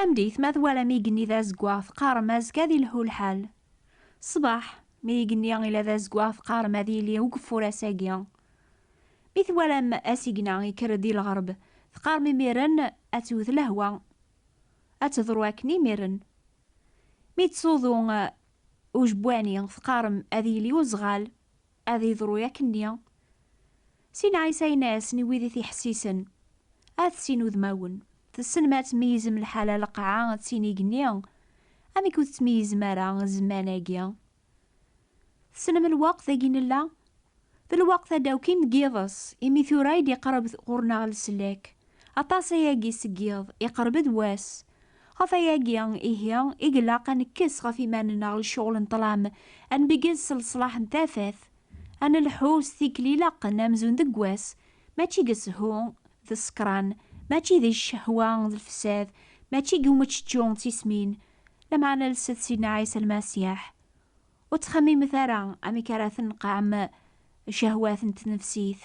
أمديث ما ثوالا ميقني ذا زقواث قارماز كذي لهو الحال. صباح ميقني إلى ذا زقواث قارما ذي لي وقفو راساقيا. بثوالا أسيقنا يكردي الغرب ثقار ميرن أتوث لهوا أتذرواكني ميرن ميتصوضو وجبواني ثقارم أذي لي وزغال أذي ذرو ياكنيا سين عيسى ناس نويذي في حسيسن سينو ذماون تسن ما تميزم الحالة لقعا تسيني قنيا أمي كنت تميز مرا زماناقيا تسنم الوقت ذاقين الله ذا الوقت داو كيم قيضس إمي ثورايد يقرب غورنا غلسلاك أطاس ياقي سقيض يقرب دواس غفا ياقيا إيهيا إقلاق نكس غفي ماننا غلشغل نطلام أن بقز صلاح نتافاث أنا الحوس ثيكلي لاقنا مزون دقواس ماشي قسهو ذا السكران ماشي ذي الشهوة ذا الفساد ماشي قومتش تجون تسمين لما أنا لسات سيدنا عيسى المسيح وتخمي مثلا أمي كراث نقام شهوات نتنفسيث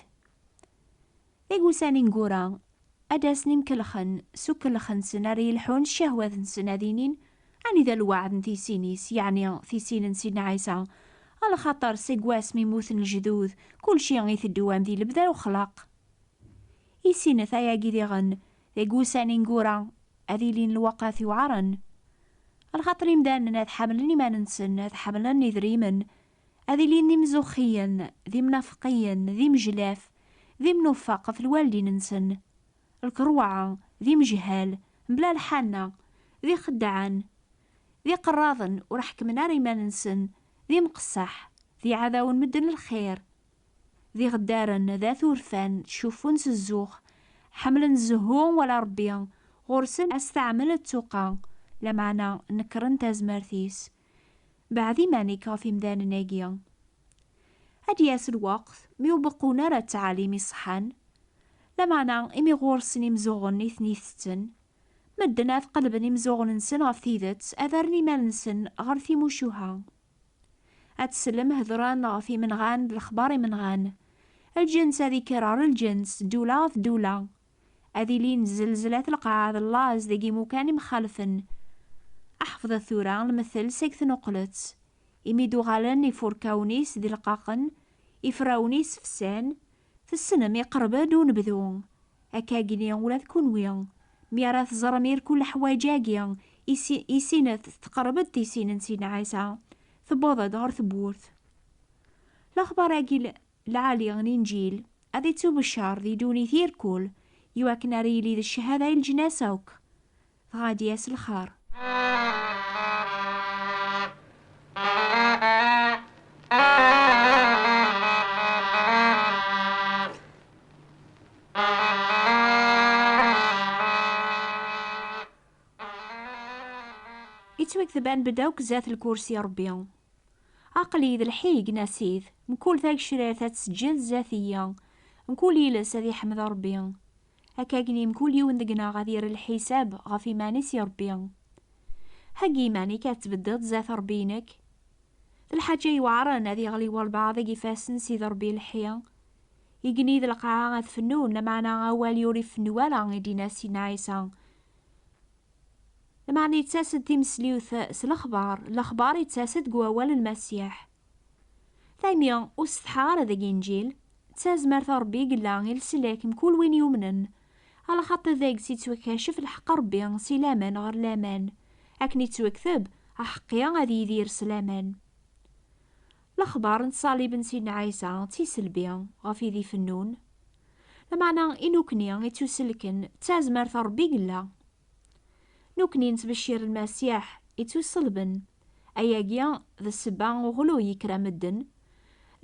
يقول ساني نقورا أداسني مكلخن سو كلخن سناري الحون الشهوات نسنادينين أني ذا الوعد نتي سينيس يعني في سين سيدنا عيسى على خاطر سيقواس ميموث الجذوذ كل شي غيث الدوام ذي البدا وخلاق يسين ثاياقي ذي غن يقول ساني نقورا أذي لين الوقاث وعرن الخاطر يمدان ناذ حملني ما ننسن ناذ حملني ذريمن أذي لين مزوخيا ذي منافقيا ذي مجلاف ذي منوفق في الوالدين ننسن الكروعة ذي مجهال بلا الحانة ذي خدعان ذي قراضن ورحك مناري ما ننسن ذي مقصح ذي عذاون مدن الخير ذي غدارن ذا ثورفان شوفون سزوخ حملن زهون ولا ربيان غرسن استعمل التوقع لمعنى نكرن تازمارثيس بعدي مانيكا في مدان ناقيا هدياس الوقت ميوبقونا را التعاليم صحان لمعنى إمي غورسني مزوغني ثنيثتن مدنا في قلبني مزوغن نسن غف ثيذت أذرني ما نسن غرثي موشوها أتسلم هذران غفي منغان بالأخبار منغان الجنس هذي كرار الجنس دولة في دولة هذي لين زلزلات القاعة اللاز ذي مكان مخالفن أحفظ الثورة المثل سيكث نقلت إميدو غالن يفوركاونيس ذي القاقن يفراونيس فسان في السنم يقرب دون بذون أكاقني ولا تكون ويان ميراث زرمير كل حواجاقيا يسينث تقربت تيسين نسينا عيسى ثبوضة دار ثبورث الأخبار أجيل العالي غنينجيل أذي تسوب الشهر ذي دوني ثير كول يواكنا ريلي ذي الشهادة الجناسوك غادي ياس الخار يتوك ثبان بداوك زات الكرسي ربيان عقلي ذا الحيق ناسيذ مكول ذاك شريرات سجل ذاتية مكول يلس هذي حمد ربيان هكاقني مكول يون ذقنا غادير الحساب غفي مانيس ربيان هاقي ماني كاتبدد ذات ربينك الحاجة يوعران هذي غلي والبعض يفاسن سيد ربي الحيا يقني ذا القاعة فنون لمعنا أول يوري فنوالا يدينا سينا عيسى لمعني يتساسد تيمسليوث الأخبار يتساسد قوال المسيح ثانيا أستحار ذا إنجيل تساز مرثا ربي قلا يلسلاك مكل وين يومنن على خاطر ذاك سيتوكاشف الحق ربي سلامان غير لامان أكني توكثب أحقيا غادي يدير سلامان الأخبار نتصالي بن سيدنا عيسى تيسلبيا غافي ذي فنون لمعنى إنوكنيا يتوسلكن تساز مرثا ربي قلا نوكني نتبشير المسيح يتوصلبن أياقيا ذا السبع وغلو يكرام الدن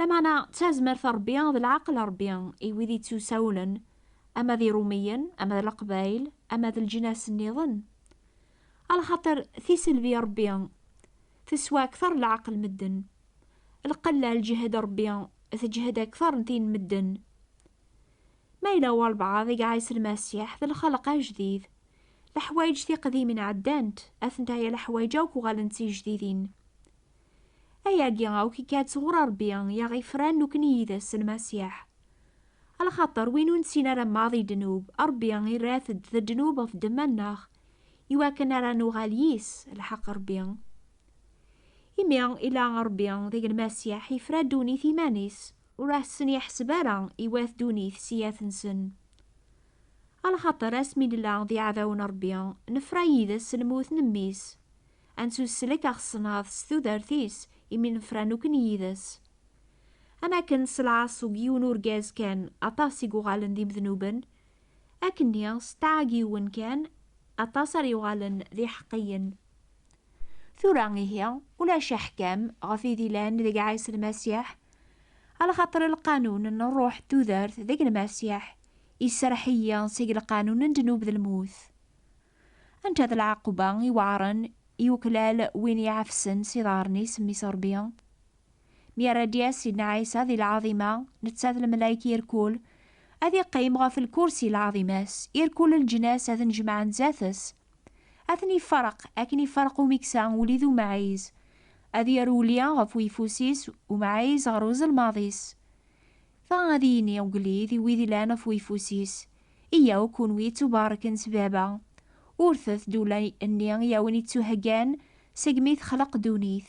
لمعنى تازمر ثربيان ذا العقل ربيان إيوذي تساولن أما ذي روميا أما ذا القبايل أما ذا الجناس النظن على خاطر ثي سلفي ربيان تسوى أكثر العقل مدن القلة الجهد ربيان تجهد أكثر نتين مدن ما يلوى البعض يقعيس المسيح ذا الخلق جديد الحوايج ذي قديمين عدانت أثنتايا الحوايج أوكو غالنتي جديدين أياقيا أو كي كانت صغرى ربيان يا غيفران نوكني يدس المسيح على خاطر وينو نسينا رماضي دنوب أربيان يراثد ذا الدنوب في دماناخ يواكن راه نوغاليس الحق ربي. إمي إلا ربي ذيك المسيح يفرا دونيث إيمانيس وراه سن يحسب راه يواث دونيث سياث نسن. على خاطر اسمي الله ذي عذاون ربي نفرا يدس الموت نميس أنسو السلك أخصنا ستودرثيس إمي نفرا نوكن يدس. أنا كنس العاصو جيون ورجاز كان أطاسي غالن ذي مذنوبن أكني ستعجيون كان أطاسر يغالن ذي حقين. ثوراني هي ولا شحكام غفي ذيلان ذي عيس المسيح على خاطر القانون أن الروح تودرث ذيك المسيح يسرحيا سيق القانون ندنوب ذي الموت. أنت ذا العقوبة يوعرن يوكلال وين يعفسن سيدارني سمي صربيا. ميرا دياس سيدنا عيسى ذي العظيمة نتسات الملايك يركول أذي قيم غف الكرسي العظيماس يركول الجناس أذن جمعان زاثس أثني فرق أكني فرق وميكسان وليذو معيز أذي يروليا غف ويفوسيس ومعيز غروز الماضيس فغاديني وقليذي ويذي لانا فويفوسيس إياو كون ويتو باركن سبابا ورثث دولا أني ياوني تسوهجان سجميث خلق دونيث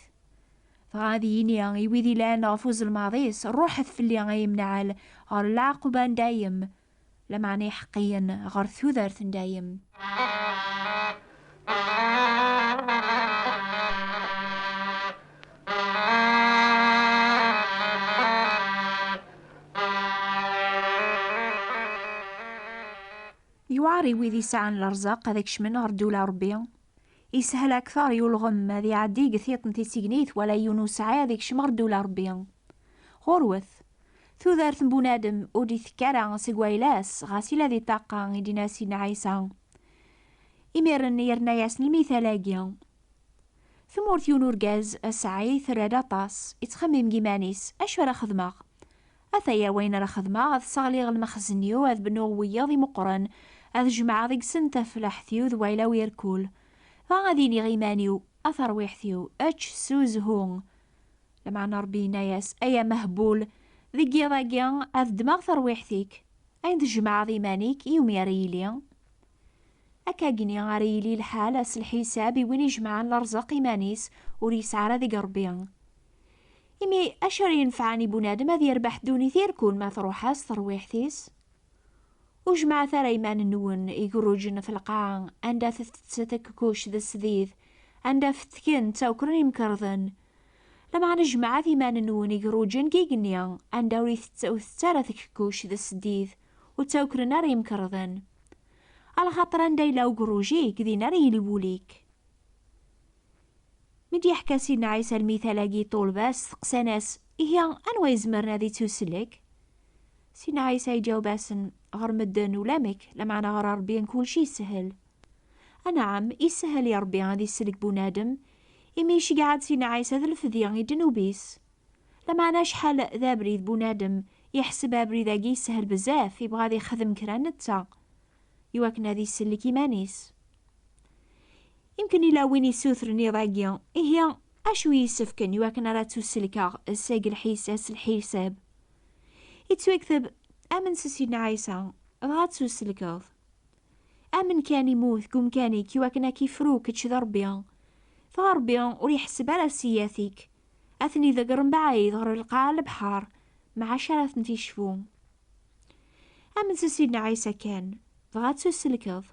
فغاديني ويذي لانا فوز الماضيس الروح في اللي يمنعال غار العقبان دايم لمعني حقيا غار ثوذرث دايم. يواري ويذي ساعن الارزاق هذاك شمن غردولا ربي يسهل اكثر يلغم ذي عدي قثيط نتي سيقنيث ولا يونس هذاك شمر دولا ربي غروث ثوذرث بنادم ودي ثكارا سيقويلاس غاسيلا ذي طاقا يدينا سيدنا عيسى إميرن يرنا ياسن المثالاقيا ثمورث يونورغاز أسعي ثرادة طاس يتخمم جيمانيس أشو راه خدماغ أثايا وين راه خدماغ أذ صغليغ المخزنيو أذ بنوغويا ذي مقرن أذ جمعا ذيك سنتا فلاحثيو ذ ويلا ويركول فغاديني غيمانيو أثر ويحثيو أتش سوز هون لمعنى ربي ناياس أيا مهبول ذي قيضاقيا أذ دماغ ثرويحثيك أين ذي جمعا ذي مانيك يومي ريليا أكاقني غاريلي الحال أس الحساب وين يجمعان الأرزاق إيمانيس وريسعر ذي قربيا إمي أشر ينفعني بنادم هذي يربح دوني ثيركون ما تروحاس ترويحثيس وجمع ثرى إيمان النون يقروجن في القاع عندها تتككوش ذا السديد عندها فتكن تاوكرن يمكرذن لما نجمع ذي إيمان النون يقروجن كيقنيا عندها وريث تترى تككوش ذا السديد وتاوكرن نار يمكرذن على خاطر عندي لو قروجيك ذي نار يلبوليك مدي يحكى سيدنا عيسى المثالاقي طول باس تقساناس إيا أنوا يزمرنا ذي توسلك سيدنا عيسى يجاوب باسن غير مدن ولامك لمعنا غير ربي كل شي سهل. نعم يسهل يا ربي غادي يسلك بنادم إميش قاعد سيدنا عيسى ذا الفذيان يدنو بيس لمعنا شحال ذا بريد بنادم يحسب بريد ذاكي يسهل بزاف يبغى غادي يخدم كران نتا يواكن هذي يسلك إيمانيس يمكن إلا وين يسوثرني ضاقيا إيا أشو يسفكن يواكن راه توسلكا الساق الحساس الحساب يتوكتب أمن سيدنا عيسى غاد توسلكاض أمن كان يموت كم كاني كيواكنا كيفروك تشذربيا فغربيا وريحسب على سياثيك أثني ذقرن بعيد غير القاع البحار مع شرف نتيشفو أمن سيدنا عيسى كان غاد توسلكاض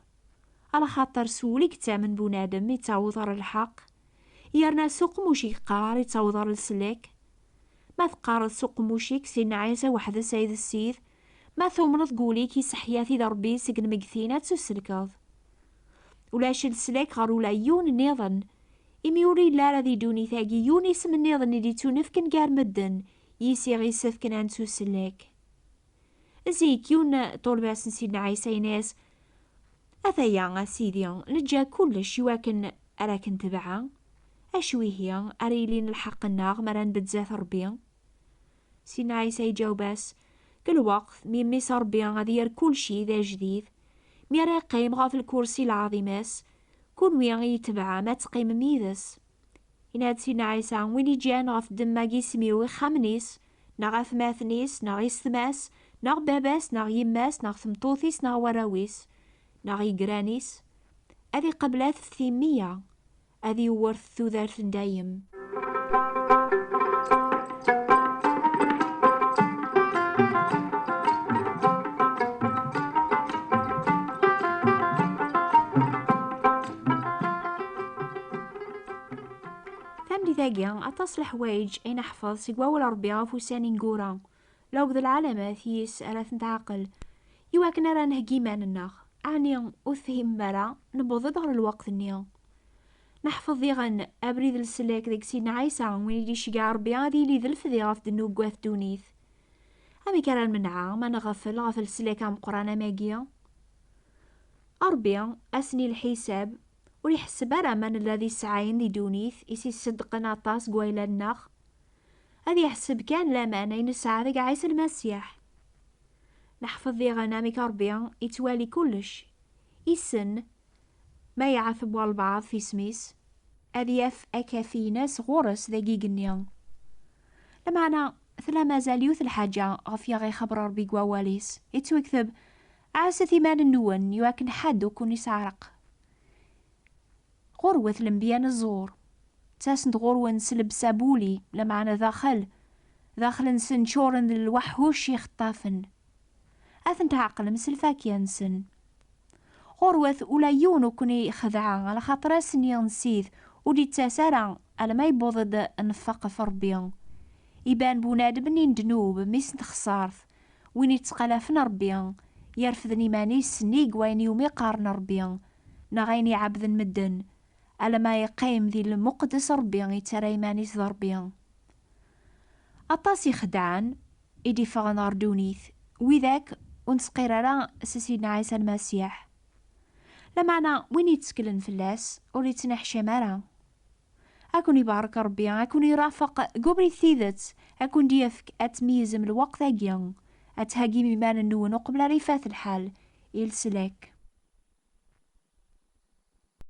على خاطر سوليك تامن بنادم يتعوضر الحق يرنا سوق موشيك قار يتعوضر السلك ما ثقار سوق موشيك سيدنا عيسى وحده سيد السيد ما ثمرض قولي كي سحياتي دربي سجن مقثينة تسلكاض ولاش السلاك غار ولا يون النظن إميوري لا رذي دوني ثاقي يوني اسم النظن اللي تونفكن قار مدن يسي غي سفكن عن تسلك زيك يون طول باس سيدنا عيسى ناس أثيا سيدي نجا كلش يواكن أراكن تبعا أشوي هي أريلين الحق الناغ مران بتزاث ربي سيدنا عيسى يجاوباس كل وقت ميمي صار بيان غادي كل شي ذا جديد ميرا قيم غا في الكرسي العظيماس كون ويان يتبعا ما تقيم ميدس يناد سيدنا عيسى وين يجان غا في دماغي سميوي خامنيس ناغ ثماثنيس ناغ يثماس ناغ باباس ناغ يماس ناغ ثمطوثيس ناغ وراويس ناغ يقرانيس أذي قبلات الثيمية، أذي ورث ثوذارث دايم. ثامدي ثاقيا أطاس الحوايج أين أحفظ سيقواول ربي غفوساني نقورا لو بذ العلامات يس ألاث نتعقل يواكن راه نهجي مانناغ أعني أفهم مرا نبوض ظهر الوقت النيا نحفظ ذيغن أبريد السلاك ديك سيدنا عيسى وين يدي شقع ربي غادي لي ذلف ذي غاف دنو قواث دونيث أمي كرا المنعا ما نغفل السلاك عم قرانا ماقيا أربيا أسني الحساب وليحسب راه من الذي سعاين دي دونيث إسي صدقنا طاس قويلا النخ هذي يحسب كان لا معنى ينسعى ذيك عيسى المسيح نحفظ ذي غنامي كربيا يتوالي كلش يسن ما يعثب والبعض في سميس أذياف أكافي ناس غورس ذاقي قنيا لما أنا ثلا مازال يوث الحاجة غفيا غي خبر ربي قواليس يتوكثب عاسة ثمان النون يواكن حد وكون يسعرق غروة الانبيان الزور تاسند غروة نسلب سابولي لما أنا داخل نسن شورن الوحوش يخطافن أثن تعقل مسلفاك ينسن غروة ولا يونو كوني خذعا على خاطر سني نسيث ودي تسارع على ما يبوضد نفق في ربيان يبان بوناد بني ندنوب ميس نخسارث وين يتقلافن ربيان يرفضني ماني سنيق وين يومي قارن ربيان نغيني عبد مدن على ما يقيم ذي المقدس ربيان يترى مانيس ربيان أطاسي خدعان إدي فغن أردونيث وذاك ونسقير سيدنا عيسى المسيح لما أنا وين يتسكلن فلاس وليت نحشي مرا أكون يبارك ربي أكون يرافق قبري ثيذت أكون ديفك أتميزم الوقت أجيان أتهاجي ممان النون وقبل ريفات الحال يلسلك